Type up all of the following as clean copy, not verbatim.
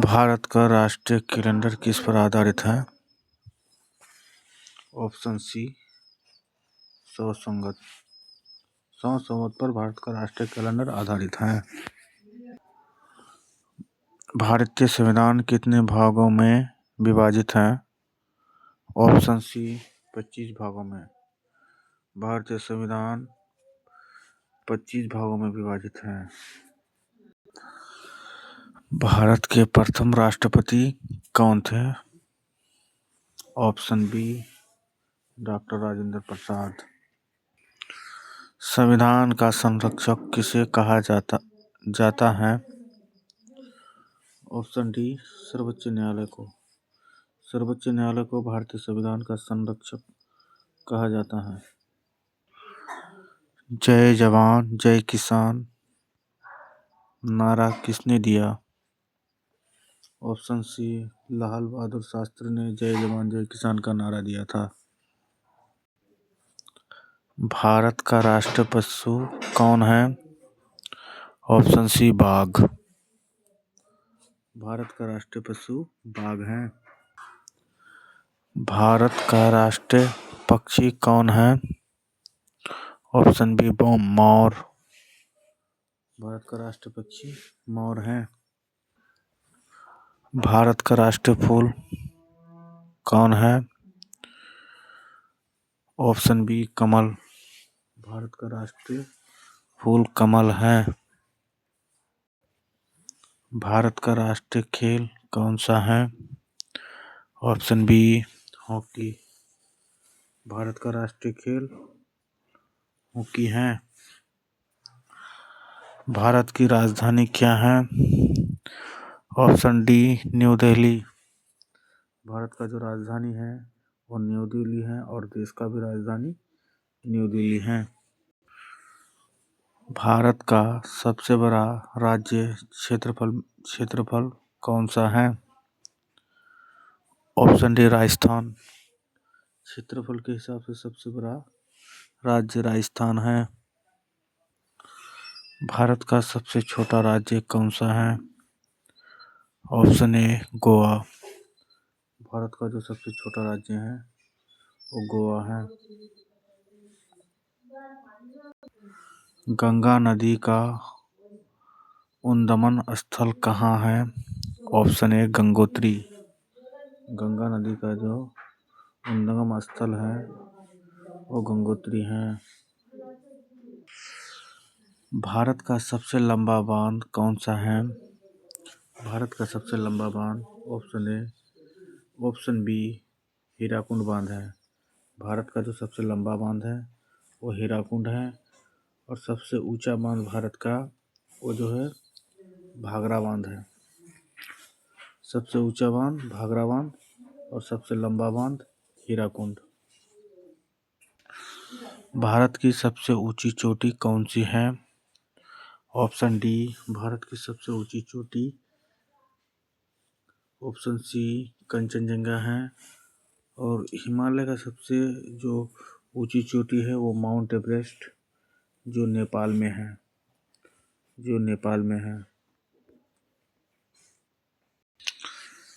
भारत का राष्ट्रीय कैलेंडर किस पर आधारित है? ऑप्शन सी, सौर संवत पर भारत का राष्ट्रीय कैलेंडर आधारित है। भारतीय संविधान कितने भागों में विभाजित है? ऑप्शन सी, 25 भागों में। भारतीय संविधान 25 भागों में विभाजित है। भारत के प्रथम राष्ट्रपति कौन थे? Option B, doctor Rajendra Prasad. संविधान का संरक्षक किसे कहा जाता है? ऑप्शन डी, सर्वोच्च न्यायालय को। सर्वोच्च न्यायालय को भारतीय संविधान का संरक्षक कहा जाता है। जय जवान जय किसान नारा किसने दिया? ऑप्शन सी, लाल बहादुर शास्त्री ने जय जवान जय किसान का नारा दिया था। भारत का राष्ट्रीय पशु कौन है? ऑप्शन सी, बाघ। भारत का राष्ट्रीय पशु बाघ है। भारत का राष्ट्रीय पक्षी कौन है? ऑप्शन बी, मोर। भारत का राष्ट्रीय पक्षी मोर है। भारत का राष्ट्रीय फूल कौन है? ऑप्शन बी, कमल। भारत का राष्ट्रीय फूल कमल है। भारत का राष्ट्रीय खेल कौन सा है? Option B, hockey. भारत का राष्ट्रीय खेल हॉकी है। भारत की राजधानी क्या है? Option D, new Delhi. Bharat का जो राजधानी है वो न्यू दिल्ली है और देश का भी राजधानी न्यू दिल्ली है। भारत का सबसे बड़ा राज्य क्षेत्रफल कौन सा है? Option D, Rajasthan. क्षेत्रफल के हिसाब से सबसे बड़ा राज्य राजस्थान है। भारत का सबसे छोटा राज्य कौन सा है? Option A, Goa. भारत का जो सबसे छोटा राज्य है वो गोवा है। गंगा नदी का उद्गम स्थल कहाँ है? Option A, Gangotri. गंगा नदी का जो उद्गम स्थल है वो गंगोत्री है। भारत का सबसे लंबा बांध कौन सा है? भारत का सबसे लंबा बांध ऑप्शन बी, हीराकुंड बांध है। भारत का जो सबसे लंबा बांध है वो हीराकुंड है और सबसे ऊंचा बांध भारत का वो जो है भाखड़ा बांध है। सबसे ऊंचा बांध भाखड़ा बांध और सबसे लंबा बांध हीराकुंड। भारत की सबसे ऊंची चोटी कौन सी है? ऑप्शन डी, भारत की सबसे ऊंची चोटी ऑप्शन सी, कंचनजंगा है और हिमालय का सबसे जो ऊंची चोटी है वो माउंट एवरेस्ट जो नेपाल में है।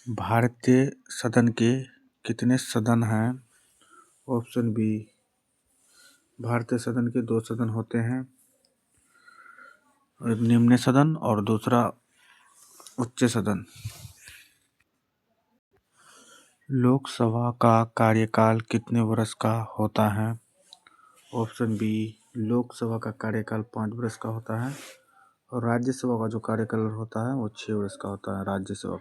भारतीय सदन के कितने सदन हैं? ऑप्शन बी, भारतीय सदन के 2 सदन होते हैं, एक निम्न सदन और दूसरा उच्च सदन। लोकसभा का कार्यकाल कितने वर्ष का होता है? ऑप्शन बी, लोकसभा का कार्यकाल 5 वर्ष का होता है और राज्यसभा का जो कार्यकाल होता है वो 6 वर्ष का होता है। राज्यसभा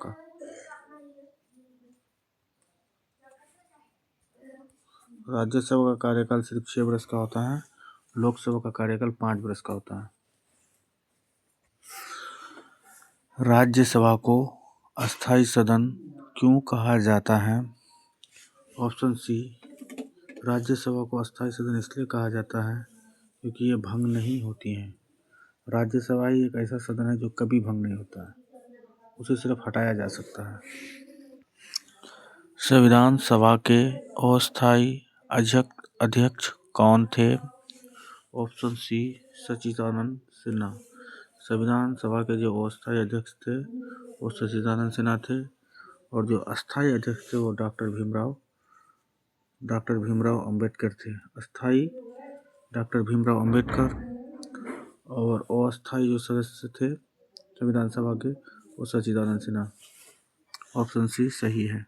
का कार्यकाल सिर्फ 6 वर्ष का होता है, लोकसभा का कार्यकाल 5 वर्ष का होता है। राज्यसभा को अस्थायी सदन क्यों कहा जाता है? ऑप्शन सी, राज्यसभा को अस्थायी सदन इसलिए कहा जाता है क्योंकि ये भंग नहीं होती हैं। राज्यसभा ही एक ऐसा सदन है जो कभी भंग नहीं होता है, उसे सिर्फ हटाया जा सकता है। संविधान सभा के अस्थायी अध्यक्ष कौन थे? ऑप्शन सी, सच्चिदानंद सिन्हा। संविधान सभा के जो अस्थायी अध्यक्ष थे वो सच्चिदानंद सिन्हा थे, और जो अस्थायी अध्यक्ष थे वो डॉक्टर भीमराव अंबेडकर थे। अस्थायी डॉक्टर भीमराव अंबेडकर, और अस्थायी जो सदस्य थे संविधान सभा के वो सच्चिदानंद सिन्हा। ऑप्शन सी सही है।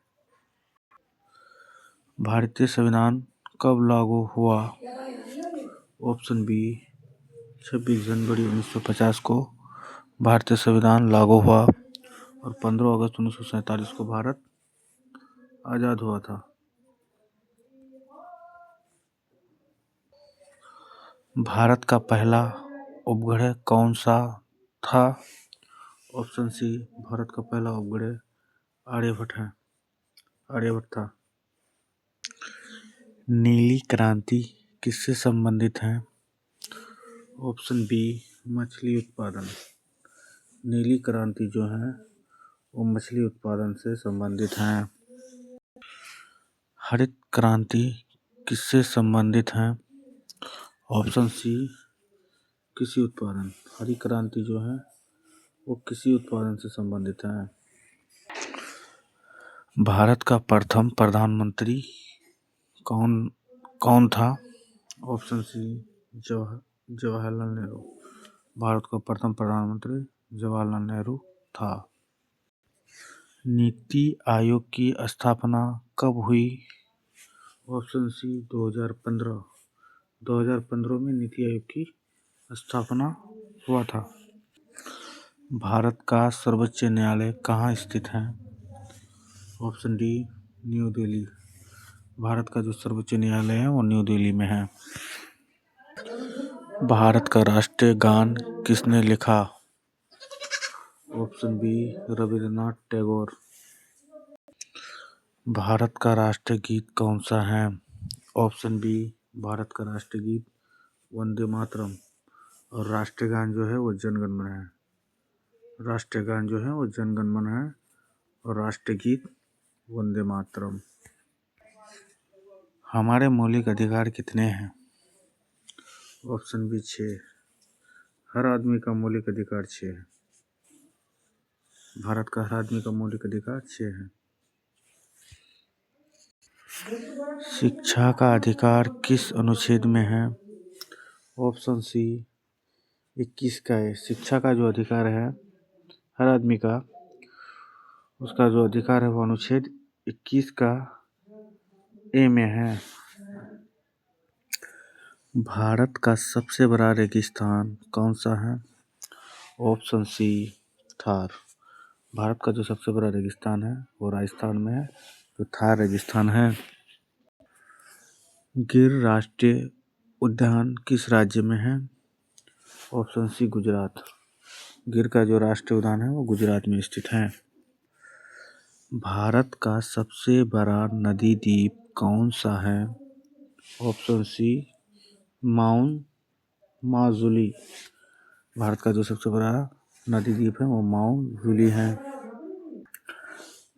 भारतीय संविधान कब लागू हुआ? ऑप्शन बी 26 जनवरी 1950 को भारतीय संविधान लागू हुआ, और 15 अगस्त 1947 को भारत आज़ाद हुआ था। भारत का पहला उपग्रह कौन सा था? ऑप्शन सी भारत का पहला उपग्रह आर्यभट्ट था। नीली क्रांति किससे संबंधित है? ऑप्शन बी मछली उत्पादन। नीली क्रांति जो है वो मछली उत्पादन से संबंधित है। हरित क्रांति किससे संबंधित है? ऑप्शन सी कृषि उत्पादन। हरित क्रांति जो है वो कृषि उत्पादन से संबंधित है। भारत का प्रथम प्रधानमंत्री कौन था? Option C Jawaharlal Nehru. भारत का प्रथम प्रधानमंत्री जवाहरलाल नेहरू था। नीति आयोग की स्थापना कब हुई? Option C 2015। 2015 में नीति आयोग की स्थापना हुआ था। भारत का सर्वोच्च न्यायालय कहाँ स्थित है? Option D new Delhi. Bharat का जो सर्वोच्च न्यायालय है वो न्यू दिल्ली में है। भारत का राष्ट्रीय गान किसने लिखा? Option B Rabindranath Tagore. भारत का राष्ट्रीय गीत कौन सा है? ऑप्शन बी भारत का राष्ट्रीय गीत वंदे मातरम, और राष्ट्रीय गान जो है वो जनगण मन है। राष्ट्रीय गान जो है वो जनगण मन है, और राष्ट्रीय गीत वंदे मातरम। हमारे मौलिक अधिकार कितने हैं? Option B 6। हर आदमी का मौलिक अधिकार 6 है। भारत का हर आदमी का मौलिक अधिकार 6 है। शिक्षा का अधिकार किस अनुच्छेद में है? ऑप्शन सी 21 का है। शिक्षा का जो अधिकार है हर आदमी का, उसका जो अधिकार है वो अनुच्छेद 21 का ए में है। भारत का सबसे बड़ा रेगिस्तान कौन सा है? ऑप्शन सी थार। भारत का जो सबसे बड़ा रेगिस्तान है वो राजस्थान में है, जो थार रेगिस्तान है। गिर राष्ट्रीय उद्यान किस राज्य में है? Option C Gujarat. गिर का जो राष्ट्रीय उद्यान है वो गुजरात में स्थित है। भारत का सबसे बड़ा नदी द्वीप कौन सा है? ऑप्शन सी माजुली। भारत का जो सबसे बड़ा नदी द्वीप है वो माजुली है।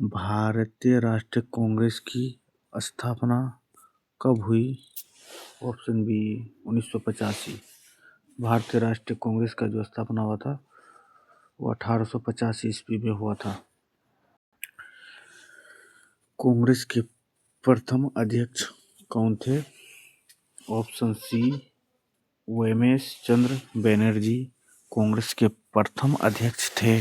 भारतीय राष्ट्रीय कांग्रेस की स्थापना कब हुई? Option B 1985। भारतीय राष्ट्रीय कांग्रेस का जो स्थापना हुआ था वो 1885 ईस्वी में हुआ था। कांग्रेस के प्रथम अध्यक्ष कौन थे? ऑप्शन सी उमेश चंद्र बनर्जी कांग्रेस के प्रथम अध्यक्ष थे।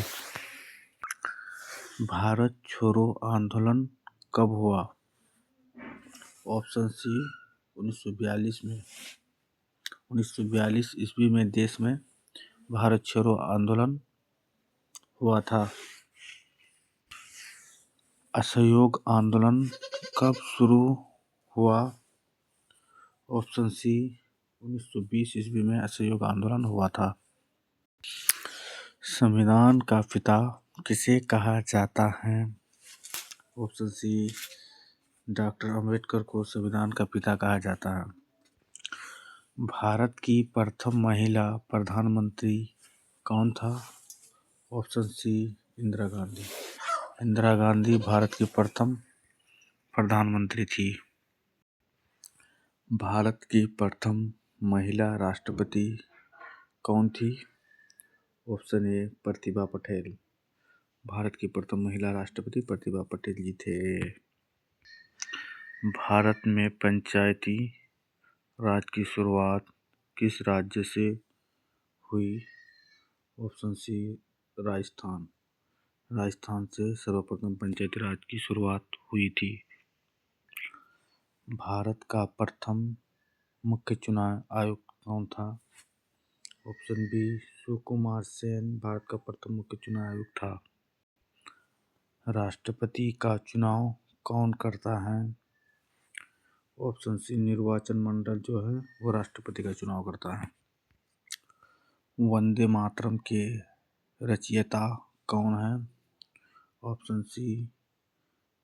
भारत छोड़ो आंदोलन कब हुआ? ऑप्शन सी 1942 में। 1942 ईस्वी में देश में भारत छोड़ो आंदोलन हुआ था। असहयोग आंदोलन कब शुरू हुआ? ऑप्शन सी 1920 ईस्वी में असहयोग आंदोलन हुआ था। संविधान का पिता किसे कहा जाता है? ऑप्शन सी डॉक्टर अंबेडकर को संविधान का पिता कहा जाता है। भारत की प्रथम महिला प्रधानमंत्री कौन था? Option C Indira Gandhi. इंदिरा गांधी भारत की प्रथम प्रधानमंत्री थी। भारत की प्रथम महिला राष्ट्रपति कौन थी? ऑप्शन ए प्रतिभा पटेल। भारत की प्रथम महिला राष्ट्रपति प्रतिभा पटेल जी थे। भारत में पंचायती राज की शुरुआत किस राज्य से हुई? Option C Rajasthan. राजस्थान से सर्वप्रथम पंचायती राज की शुरुआत हुई थी। भारत का प्रथम मुख्य चुनाव आयुक्त कौन था? ऑप्शन बी सुकुमार सेन भारत का प्रथम मुख्य चुनाव आयुक्त था। राष्ट्रपति का चुनाव कौन करता है? ऑप्शन सी निर्वाचन मंडल जो है वो राष्ट्रपति का चुनाव करता है। वंदे मातरम के रचयिता कौन है? ऑप्शन सी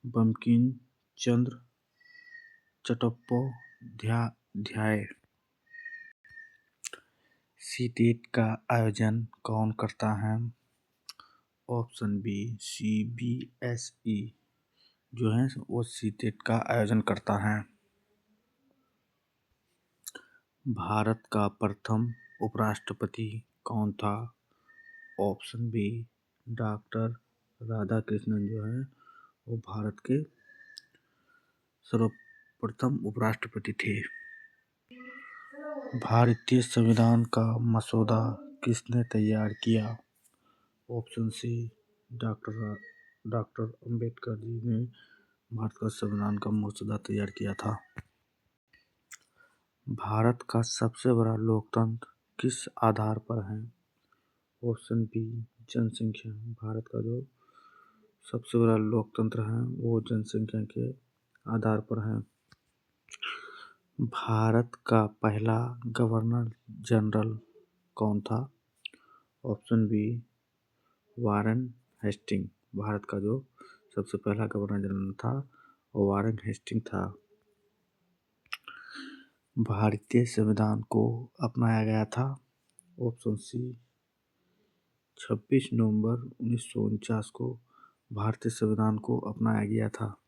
बंकिम चंद्र चट्टोपाध्याय। सीटेट का आयोजन कौन करता है? ऑप्शन बी CBSE जो है वो सीटेट का आयोजन करता है। भारत का प्रथम उपराष्ट्रपति कौन था? ऑप्शन बी डॉक्टर राधाकृष्णन जो है वो भारत के सर्वप्रथम उपराष्ट्रपति थे। भारतीय संविधान का मसौदा किसने तैयार किया? Option C doctor Ambedkar ji ने भारत का संविधान का मसौदा तैयार किया था। भारत का सबसे बड़ा लोकतंत्र किस आधार पर है? ऑप्शन बी जनसंख्या। भारत का जो सबसे बड़ा लोकतंत्र है वो जनसंख्या के आधार पर है। भारत का पहला गवर्नर जनरल कौन था? Option B Warren Hastings. भारत का जो सबसे पहला गवर्नर जनरल था वो वारेन हेस्टिंग था। भारतीय संविधान को अपनाया गया था। ऑप्शन सी 26 नवंबर 1949 को भारतीय संविधान को अपनाया गया था।